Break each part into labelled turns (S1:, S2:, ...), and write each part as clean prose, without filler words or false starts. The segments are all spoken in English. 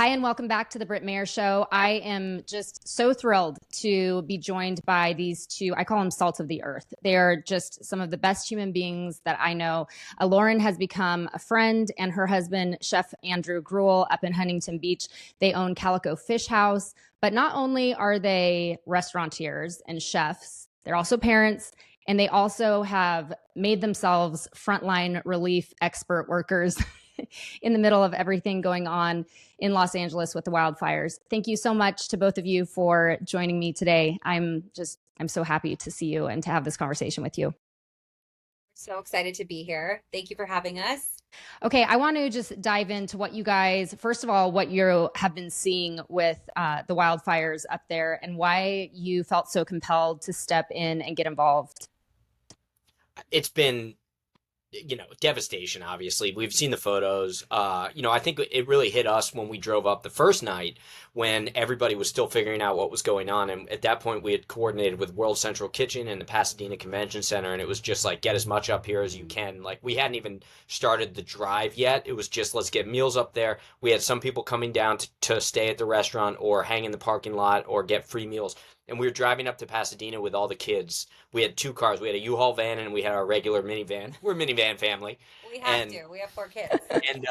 S1: Hi, and welcome back to the Britt Mayer Show. I am just so thrilled to be joined by these two. I call them salt of the earth. They are just some of the best human beings that I know. Lauren has become a friend, and her husband, Chef Andrew Gruel, up in Huntington Beach. They own Calico Fish House. But not only are they restaurateurs and chefs, they're also parents. And they also have made themselves frontline relief expert workers in the middle of everything going on in Los Angeles with the wildfires. Thank you so much to both of you for joining me today. I'm so happy to see you and to have this conversation with you.
S2: So excited to be here. Thank you for having us.
S1: Okay, I want to just dive into what you guys, first of all, what you have been seeing with the wildfires up there and why you felt so compelled to step in and get involved.
S3: It's been, devastation, obviously. We've seen the photos. I think it really hit us when we drove up the first night when everybody was still figuring out what was going on. And at that point, we had coordinated with World Central Kitchen and the Pasadena Convention Center. And it was just like, get as much up here as you can. Like, we hadn't even started the drive yet. It was just, let's get meals up there. We had some people coming down to stay at the restaurant or hang in the parking lot or get free meals. And we were driving up to Pasadena with all the kids. We had two cars. We had a U-Haul van and we had our regular minivan. We're a minivan family.
S2: We have to. We have 4 kids.
S3: And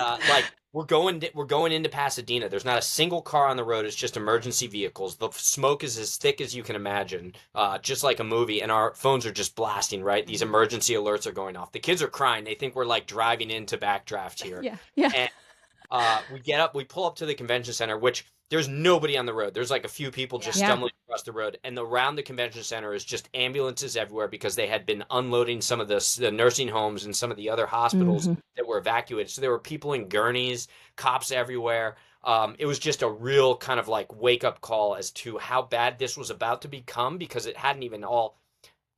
S3: we're going into Pasadena. There's not a single car on the road. It's just emergency vehicles. The smoke is as thick as you can imagine, just like a movie. And our phones are just blasting, right? These emergency alerts are going off. The kids are crying. They think we're like driving into backdraft here.
S1: Yeah.
S3: And we pull up to the convention center, which there's nobody on the road. There's like a few people just stumbling across the road. And around the convention center is just ambulances everywhere because they had been unloading some of the nursing homes and some of the other hospitals that were evacuated. So there were people in gurneys, cops everywhere. It was just a real kind of like wake up call as to how bad this was about to become because it hadn't even all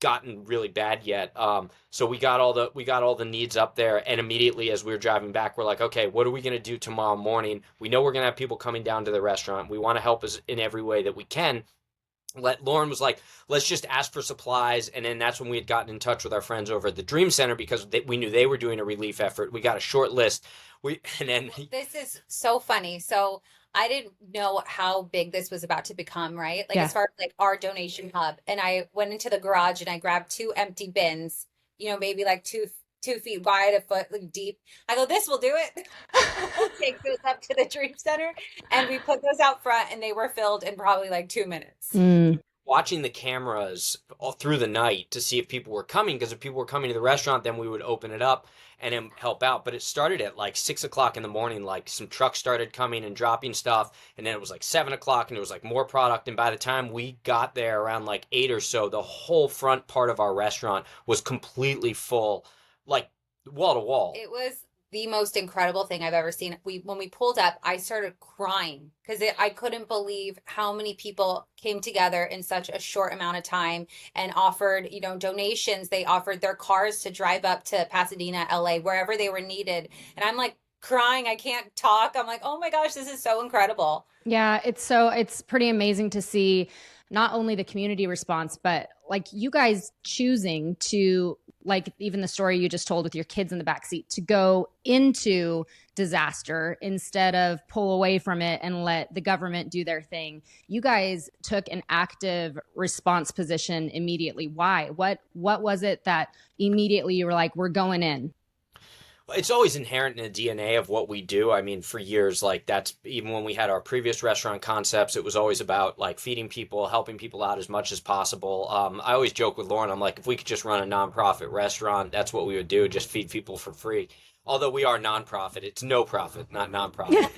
S3: gotten really bad yet. So we got all the needs up there, and immediately as we were driving back, we're like, okay, what are we going to do tomorrow morning? We know we're going to have people coming down to the restaurant. We want to help us in every way that we can. Lauren was like, let's just ask for supplies. And then that's when we had gotten in touch with our friends over at the Dream Center because we knew they were doing a relief effort. We got a short list.
S2: This is so funny. So I didn't know how big this was about to become, right? Like as far as like our donation hub. And I went into the garage and I grabbed 2 empty bins, maybe like 2 feet wide, a foot deep. I go, this will do it. We'll take those up to the Dream Center. And we put those out front and they were filled in probably like 2 minutes.
S3: Watching the cameras all through the night to see if people were coming, because if people were coming to the restaurant, then we would open it up and then help out. But it started at like 6 o'clock in the morning, like some trucks started coming and dropping stuff. And then it was like 7 o'clock and it was like more product. And by the time we got there around like 8 or so, the whole front part of our restaurant was completely full, like wall to wall.
S2: It was the most incredible thing I've ever seen. When we pulled up, I started crying because I couldn't believe how many people came together in such a short amount of time and offered, donations. They offered their cars to drive up to Pasadena, LA, wherever they were needed. And I'm like crying. I can't talk. I'm like, oh my gosh, this is so incredible.
S1: Yeah, it's pretty amazing to see not only the community response, but like you guys choosing to, like even the story you just told with your kids in the backseat, to go into disaster instead of pull away from it and let the government do their thing. You guys took an active response position immediately. Why? What was it that immediately you were like, we're going in?
S3: It's always inherent in the DNA of what we do. I mean, for years, like that's even when we had our previous restaurant concepts, it was always about like feeding people, helping people out as much as possible. I always joke with Lauren, I'm like, if we could just run a nonprofit restaurant, that's what we would do, just feed people for free. Although we are nonprofit, it's no profit, not nonprofit.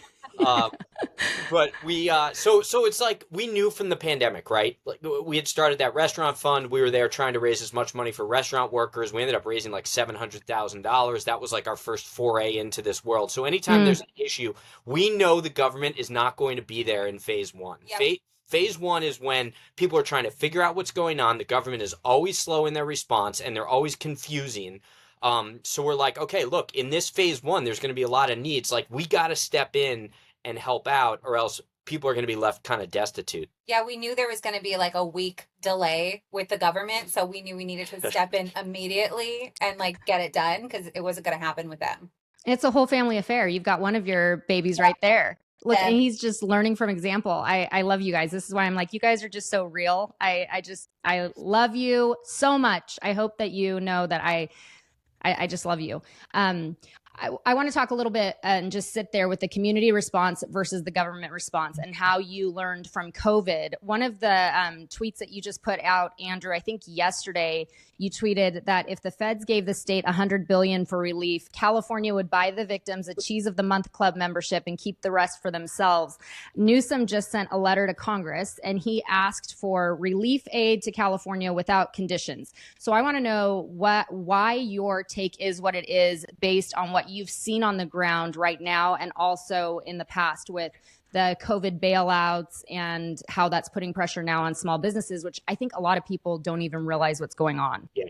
S3: But we so it's like we knew from the pandemic, right? Like we had started that restaurant fund. We were there trying to raise as much money for restaurant workers. We ended up raising like $700,000. That was like our first foray into this world. So anytime there's an issue, we know the government is not going to be there in phase one.
S2: Yep.
S3: Phase one is when people are trying to figure out what's going on. The government is always slow in their response and they're always confusing. So we're like, okay, look, in this phase one, there's going to be a lot of needs. Like we got to step in and help out or else people are going to be left kind of destitute.
S2: Yeah, we knew there was going to be like a week delay with the government. So we knew we needed to step in immediately and like get it done because it wasn't going to happen with them.
S1: It's a whole family affair. You've got one of your babies right there. look, and he's just learning from example. I love you guys. This is why I'm like, you guys are just so real. I love you so much. I hope that you know that I just love you. I want to talk a little bit and just sit there with the community response versus the government response and how you learned from COVID. One of the tweets that you just put out, Andrew, I think yesterday, you tweeted that if the feds gave the state $100 billion for relief, California would buy the victims a Cheese of the Month Club membership and keep the rest for themselves. Newsom just sent a letter to Congress and he asked for relief aid to California without conditions. So I want to know why your take is what it is based on what you've seen on the ground right now and also in the past with the COVID bailouts and how that's putting pressure now on small businesses, which I think a lot of people don't even realize what's going on.
S3: Yeah.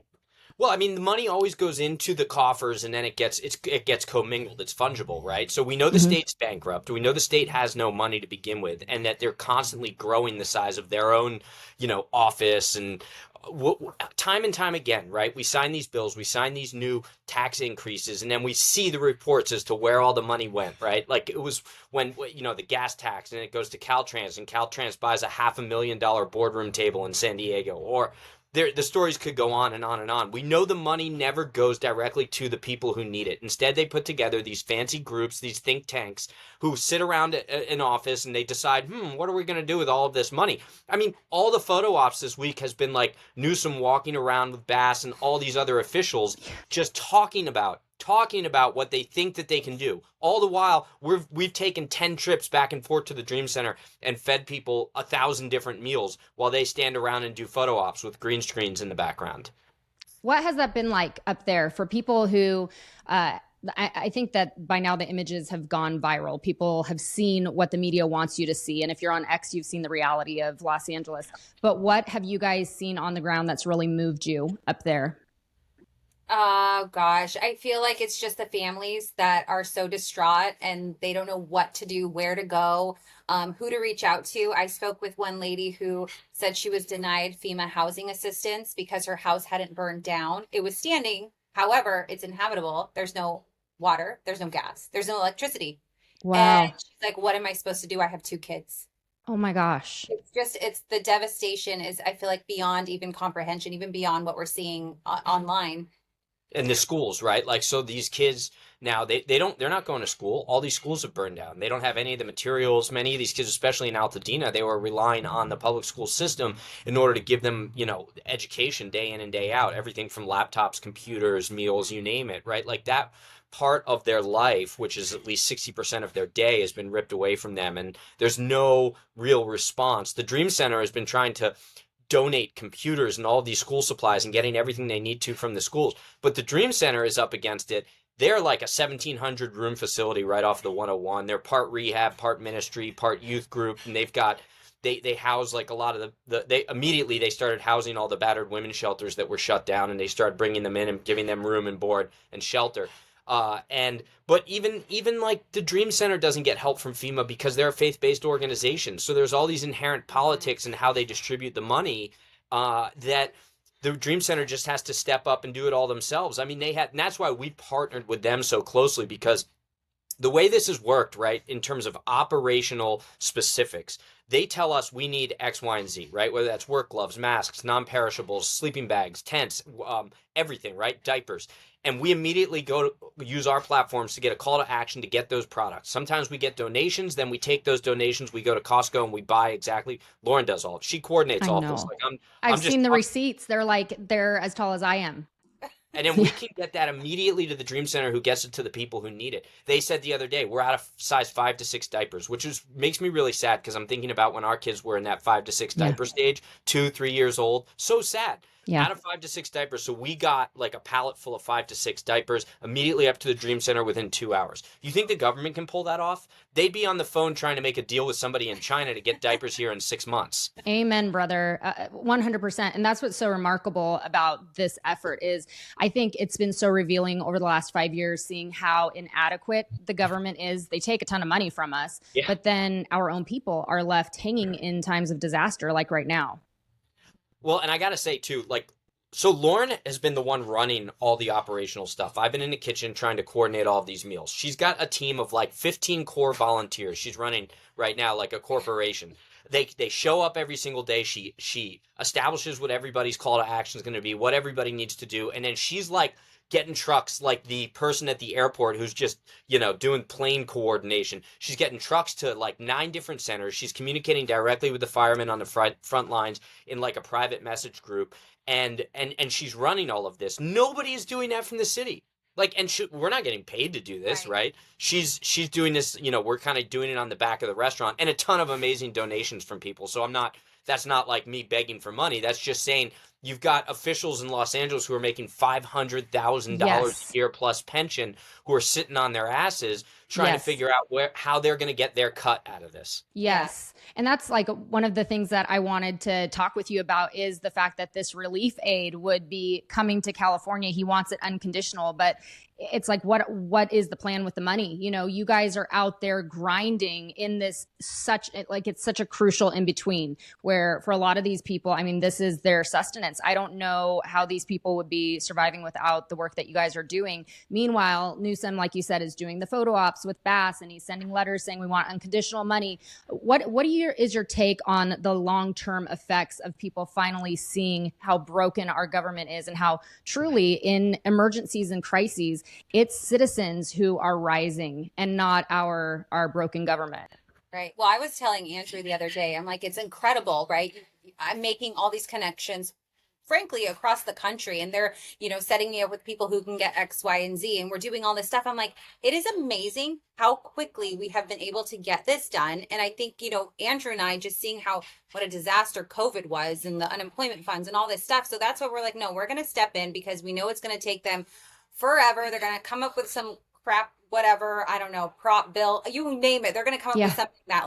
S3: Well, I mean, the money always goes into the coffers and then it gets commingled. It's fungible, right? So we know the state's bankrupt. We know the state has no money to begin with and that they're constantly growing the size of their own, office and time and time again, right? We sign these bills, we sign these new tax increases, and then we see the reports as to where all the money went, right? Like it was when, the gas tax and it goes to Caltrans and Caltrans buys a $500,000 boardroom table in San Diego, or the stories could go on and on and on. We know the money never goes directly to the people who need it. Instead, they put together these fancy groups, these think tanks, who sit around an office and they decide, what are we going to do with all of this money? I mean, all the photo ops this week has been like Newsom walking around with Bass and all these other officials just talking about what they think that they can do. All the while, we've taken 10 trips back and forth to the Dream Center and fed people 1,000 different meals while they stand around and do photo ops with green screens in the background.
S1: What has that been like up there for people who, I think that by now the images have gone viral. People have seen what the media wants you to see. And if you're on X, you've seen the reality of Los Angeles. But what have you guys seen on the ground that's really moved you up there?
S2: Oh gosh, I feel like it's just the families that are so distraught and they don't know what to do, where to go, who to reach out to. I spoke with one lady who said she was denied FEMA housing assistance because her house hadn't burned down. It was standing. However, it's inhabitable. There's no water. There's no gas. There's no electricity.
S1: Wow.
S2: And she's like, what am I supposed to do? I have 2 kids.
S1: Oh my gosh.
S2: It's the devastation is, I feel like, beyond even comprehension, even beyond what we're seeing online.
S3: And the schools, right? Like, so these kids now, they're not going to school. All these schools have burned down. They don't have any of the materials. Many of these kids, especially in Altadena, they were relying on the public school system in order to give them, education day in and day out. Everything from laptops, computers, meals, you name it, right? Like that part of their life, which is at least 60% of their day, has been ripped away from them. And there's no real response. The Dream Center has been trying to donate computers and all of these school supplies and getting everything they need to from the schools. But the Dream Center is up against it. They're like a 1,700 room facility right off the 101. They're part rehab, part ministry, part youth group. And they've got, they house like a lot of they immediately started housing all the battered women's shelters that were shut down, and they started bringing them in and giving them room and board and shelter. But even like the Dream Center doesn't get help from FEMA because they're a faith-based organization. So there's all these inherent politics in how they distribute the money, that the Dream Center just has to step up and do it all themselves. I mean, and that's why we partnered with them so closely, because the way this has worked, right, in terms of operational specifics, they tell us we need X, Y, and Z, right? Whether that's work gloves, masks, non-perishables, sleeping bags, tents, everything, right? Diapers. And we immediately go to use our platforms to get a call to action to get those products. Sometimes we get donations, then we take those donations, we go to Costco and we buy exactly. Lauren does all. She coordinates all this. Like
S1: I've seen the receipts. They're as tall as I am.
S3: And then we can get that immediately to the Dream Center, who gets it to the people who need it. They said the other day, we're out of size 5 to 6 diapers, which makes me really sad, because I'm thinking about when our kids were in that 5 to 6 diaper stage, 2, 3 years old. So sad. Out of 5 to 6 diapers. So we got like a pallet full of 5 to 6 diapers immediately up to the Dream Center within 2 hours. You think the government can pull that off? They'd be on the phone trying to make a deal with somebody in China to get diapers here in 6 months.
S1: Amen, brother. 100%. And that's what's so remarkable about this effort is I think it's been so revealing over the last 5 years, seeing how inadequate the government is. They take a ton of money from us, but then our own people are left hanging in times of disaster, like right now.
S3: Well, and I got to say too, like, So Lauren has been the one running all the operational stuff. I've been in the kitchen trying to coordinate all of these meals. She's got a team of like 15 core volunteers. She's running right now like a corporation. They show up every single day. She establishes what everybody's call to action is going to be, what everybody needs to do, and then she's like getting trucks like the person at the airport who's just, doing plane coordination. She's getting trucks to like 9 different centers. She's communicating directly with the firemen on the front lines in like a private message group. And she's running all of this. Nobody is doing that from the city. Like, and we're not getting paid to do this, right? She's doing this, we're kind of doing it on the back of the restaurant, and a ton of amazing donations from people. So that's not like me begging for money. That's just saying you've got officials in Los Angeles who are making $500,000 a year plus pension, who are sitting on their asses trying to figure out how they're going to get their cut out of this.
S1: Yes. And that's like one of the things that I wanted to talk with you about is the fact that this relief aid would be coming to California. He wants it unconditional, but it's like, what is the plan with the money? You guys are out there grinding in this it's such a crucial in between where for a lot of these people, I mean, this is their sustenance. I don't know how these people would be surviving without the work that you guys are doing. Meanwhile, Newsom, like you said, is doing the photo ops with Bass, and he's sending letters saying we want unconditional money. What is your take on the long-term effects of people finally seeing how broken our government is and how truly in emergencies and crises, it's citizens who are rising and not our broken government?
S2: Right. Well, I was telling Andrew the other day, I'm like, it's incredible, right? I'm making all these connections, frankly, across the country, and they're, setting me up with people who can get X, Y, and Z, and we're doing all this stuff. I'm like, it is amazing how quickly we have been able to get this done. And I think, Andrew and I just seeing what a disaster COVID was and the unemployment funds and all this stuff. So that's what we're like, no, we're going to step in because we know it's going to take them forever. They're going to come up with some crap, whatever, I don't know, prop bill, you name it. They're going to come up with something that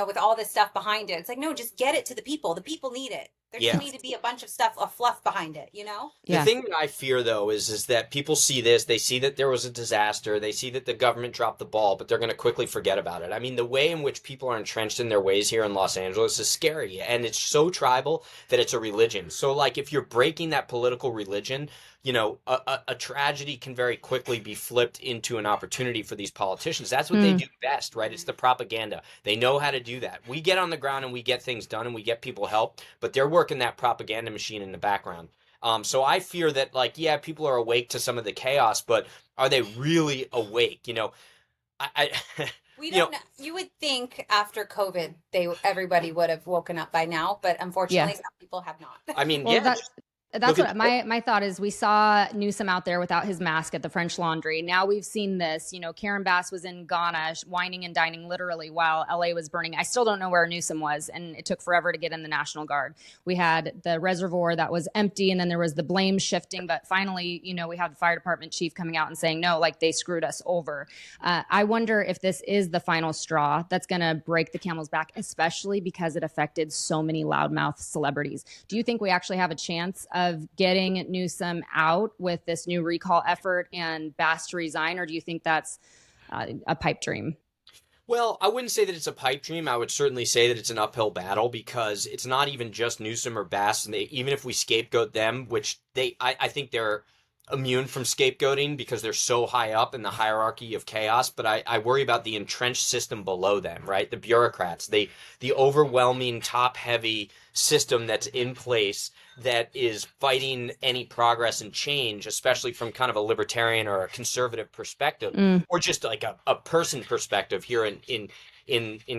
S2: with all this stuff behind it. It's like, no, just get it to the people. The people need it. There just need to be a bunch of stuff, a fluff behind it,
S3: The thing that I fear, though, is that people see this. They see that there was a disaster. They see that the government dropped the ball, but they're going to quickly forget about it. I mean, the way in which people are entrenched in their ways here in Los Angeles is scary, and it's so tribal that it's a religion. So, like, if you're breaking that political religion, a tragedy can very quickly be flipped into an opportunity for these politicians. That's what they do best, right? It's the propaganda. They know how to do that. We get on the ground and we get things done and we get people help, but they're working that propaganda machine in the background. So I fear that, people are awake to some of the chaos, but are they really awake?
S2: We don't know. You would think after COVID, everybody would have woken up by now, but unfortunately, some people have not.
S3: I mean,
S1: That's what my thought is. We saw Newsom out there without his mask at the French Laundry. Now we've seen this. Karen Bass was in Ghana whining and dining literally while LA was burning. I still don't know where Newsom was, and it took forever to get in the National Guard. We had the reservoir that was empty, and then there was the blame shifting. But finally, we have the fire department chief coming out and saying, no, they screwed us over. I wonder if this is the final straw that's going to break the camel's back, especially because it affected so many loudmouth celebrities. Do you think we actually have a chance of getting Newsom out with this new recall effort and Bass to resign, or do you think that's a pipe dream?
S3: Well, I wouldn't say that it's a pipe dream. I would certainly say that it's an uphill battle because it's not even just Newsom or Bass. And even if we scapegoat them, which I think they're immune from scapegoating because they're so high up in the hierarchy of chaos, but I worry about the entrenched system below them, right? The bureaucrats, the overwhelming top-heavy system that's in place that is fighting any progress and change, especially from kind of a libertarian or a conservative perspective, or just like a person perspective here in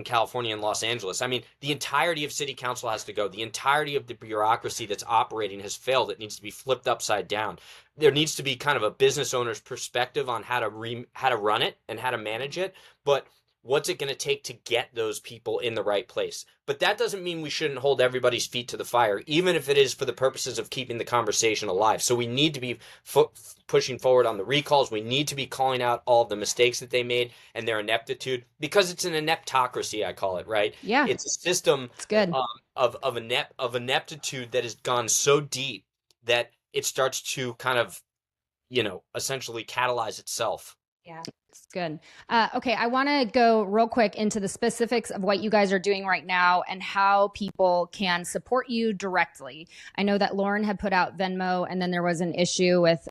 S3: California and Los Angeles. I mean, the entirety of city council has to go. The entirety of the bureaucracy that's operating has failed. It needs to be flipped upside down. There needs to be kind of a business owner's perspective on how to run it and how to manage it. But what's it going to take to get those people in the right place? But that doesn't mean we shouldn't hold everybody's feet to the fire, even if it is for the purposes of keeping the conversation alive. So we need to be pushing forward on the recalls. We need to be calling out all of the mistakes that they made and their ineptitude, because it's an ineptocracy, I call it, right?
S1: Yeah.
S3: It's a system
S1: it's good.
S3: of ineptitude that has gone so deep that it starts to kind of, essentially catalyze itself.
S2: Yeah.
S1: It's good. Okay, I want to go real quick into the specifics of what you guys are doing right now and how people can support you directly. I know that Lauren had put out Venmo, and then there was an issue with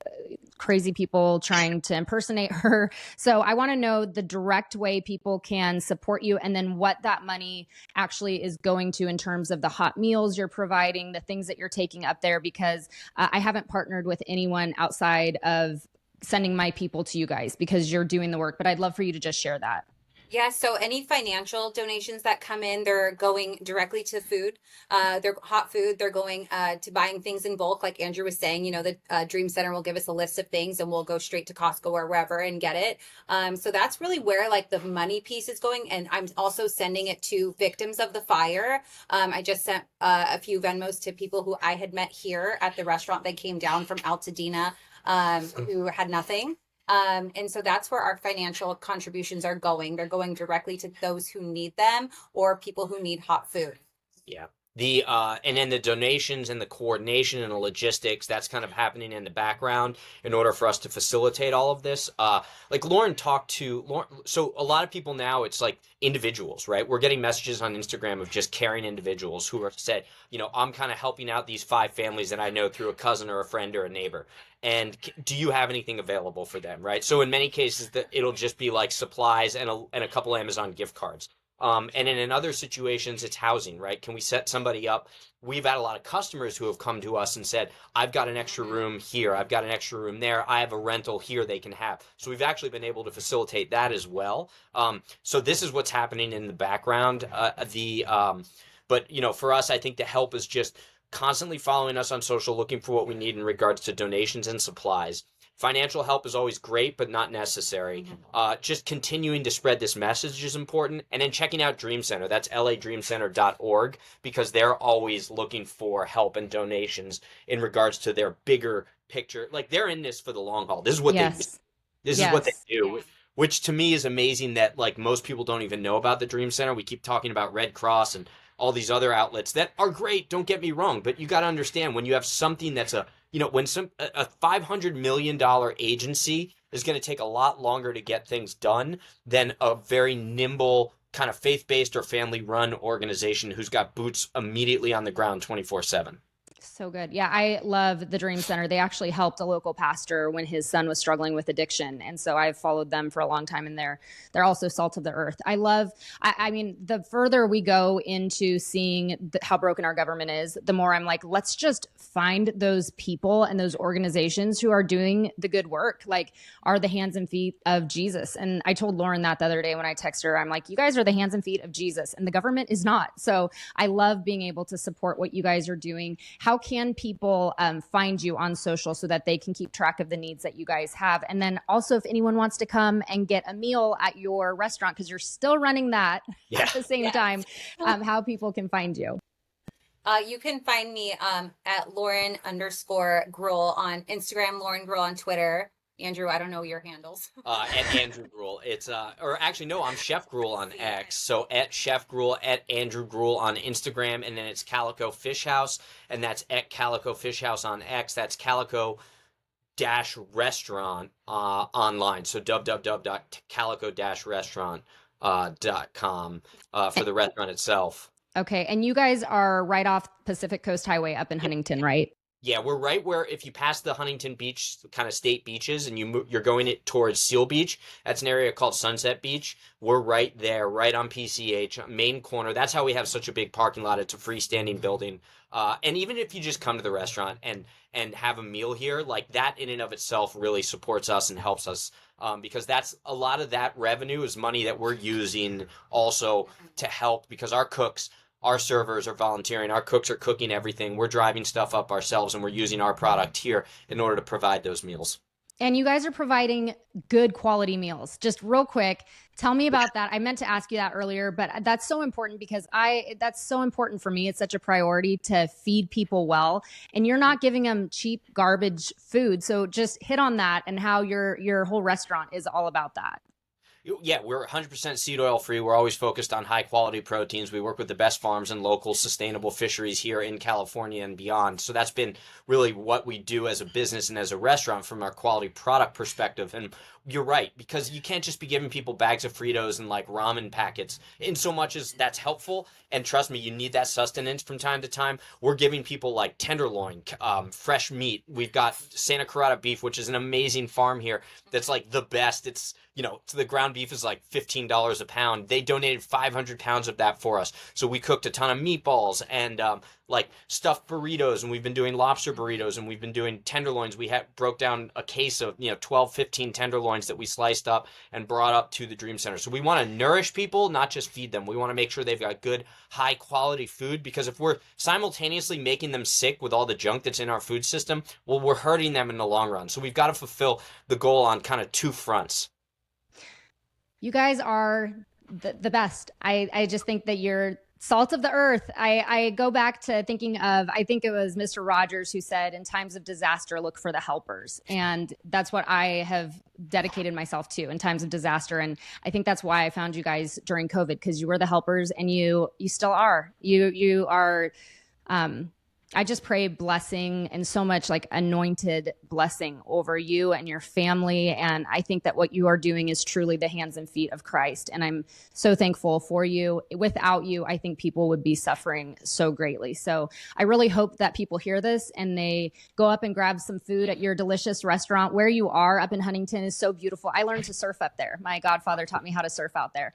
S1: crazy people trying to impersonate her. So I want to know the direct way people can support you, and then what that money actually is going to in terms of the hot meals you're providing, the things that you're taking up there, because I haven't partnered with anyone outside of sending my people to you guys because you're doing the work, but I'd love for you to just share that.
S2: Yeah, so any financial donations that come in, they're going directly to food. They're hot food. They're going to buying things in bulk. Like Andrew was saying, the Dream Center will give us a list of things and we'll go straight to Costco or wherever and get it. So that's really where like the money piece is going. And I'm also sending it to victims of the fire. I just sent a few Venmos to people who I had met here at the restaurant that came down from Altadena, who had nothing. And so that's where our financial contributions are going. They're going directly to those who need them or people who need hot food.
S3: Yeah. And then the donations and the coordination and the logistics, that's kind of happening in the background in order for us to facilitate all of this. Like Lauren talked to Lauren. So a lot of people now, it's like individuals, right? We're getting messages on Instagram of just caring individuals who are said, I'm kind of helping out these 5 families that I know through a cousin or a friend or a neighbor. And do you have anything available for them, right? So in many cases, it'll just be like supplies and a couple Amazon gift cards. And in other situations, it's housing, right? Can we set somebody up? We've had a lot of customers who have come to us and said, I've got an extra room here. I've got an extra room there. I have a rental here they can have. So we've actually been able to facilitate that as well. So this is what's happening in the background. But, for us, I think the help is just constantly following us on social, looking for what we need in regards to donations and supplies. Financial help is always great, but not necessary. Just continuing to spread this message is important. And then checking out Dream Center. That's ladreamcenter.org, because they're always looking for help and donations in regards to their bigger picture. Like, they're in this for the long haul. This is what they do. This is what they do. Which to me is amazing that like most people don't even know about the Dream Center. We keep talking about Red Cross and all these other outlets that are great. Don't get me wrong, but you got to understand when you have something that's a $500 million agency is going to take a lot longer to get things done than a very nimble kind of faith-based or family-run organization who's got boots immediately on the ground 24/7.
S1: So good. Yeah, I love the Dream Center. They actually helped a local pastor when his son was struggling with addiction. And so I've followed them for a long time, and they're also salt of the earth. I mean, the further we go into seeing how broken our government is, the more I'm like, let's just find those people and those organizations who are doing the good work, like are the hands and feet of Jesus. And I told Lauren that the other day when I texted her, I'm like, you guys are the hands and feet of Jesus, and the government is not. So I love being able to support what you guys are doing. How can people find you on social so that they can keep track of the needs that you guys have? And then also, if anyone wants to come and get a meal at your restaurant, because you're still running that at the same time, how people can find you?
S2: You can find me at Lauren_Gruel on Instagram, Lauren Gruel on Twitter. Andrew, I don't know your handles.
S3: At Andrew Gruel. It's or actually no, I'm Chef Gruel on X. So at Chef Gruel, at Andrew Gruel on Instagram, and then it's Calico Fish House, and that's at Calico Fish House on X. That's Calico-restaurant online. So www.calico-restaurant.com for the restaurant itself.
S1: Okay, and you guys are right off Pacific Coast Highway up in Huntington, right?
S3: Yeah, we're right where if you pass the Huntington Beach kind of state beaches and you're going it towards Seal Beach, that's an area called Sunset Beach. We're right there, right on PCH, main corner. That's how we have such a big parking lot. It's a freestanding building. And even if you just come to the restaurant and have a meal here, like that in and of itself really supports us and helps us because that's a lot of that revenue is money that we're using also to help because our cooks, our servers are volunteering. Our cooks are cooking everything. We're driving stuff up ourselves, and we're using our product here in order to provide those meals.
S1: And you guys are providing good quality meals. Just real quick, tell me about that. I meant to ask you that earlier, but that's so important because that's so important for me. It's such a priority to feed people well, and you're not giving them cheap garbage food. So just hit on that and how your whole restaurant is all about that.
S3: Yeah, we're 100% seed oil free. We're always focused on high quality proteins. We work with the best farms and local sustainable fisheries here in California and beyond. So that's been really what we do as a business and as a restaurant from our quality product perspective. And you're right, because you can't just be giving people bags of Fritos and like ramen packets in so much as that's helpful. And trust me, you need that sustenance from time to time. We're giving people like tenderloin, fresh meat. We've got Santa Clarita beef, which is an amazing farm here that's like the best. It's, you know, the ground beef is like $15 a pound. They donated 500 pounds of that for us. So we cooked a ton of meatballs and like stuffed burritos, and we've been doing lobster burritos, and we've been doing tenderloins. We broke down a case of, 12, 15 tenderloins that we sliced up and brought up to the Dream Center. So we want to nourish people, not just feed them. We want to make sure they've got good, high quality food, because if we're simultaneously making them sick with all the junk that's in our food system, well, we're hurting them in the long run. So we've got to fulfill the goal on kind of two fronts.
S1: You guys are the best. I just think that you're salt of the earth. I go back to thinking of, I think it was Mr. Rogers who said, in times of disaster, look for the helpers. And that's what I have dedicated myself to in times of disaster. And I think that's why I found you guys during COVID, because you were the helpers, and you still are. You are, I just pray blessing and so much like anointed blessing over you and your family. And I think that what you are doing is truly the hands and feet of Christ. And I'm so thankful for you. Without you, I think people would be suffering so greatly. So I really hope that people hear this and they go up and grab some food at your delicious restaurant. Where you are up in Huntington is so beautiful. I learned to surf up there. My godfather taught me how to surf out there.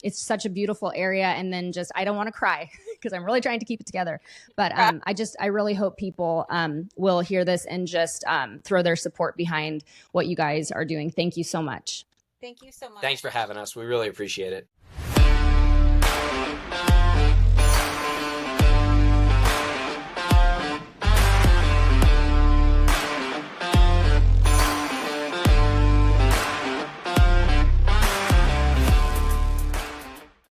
S1: It's such a beautiful area. And then just, I don't want to cry because I'm really trying to keep it together. But I really hope people will hear this and just throw their support behind what you guys are doing. Thank you so much.
S2: Thank you so much.
S3: Thanks for having us. We really appreciate it.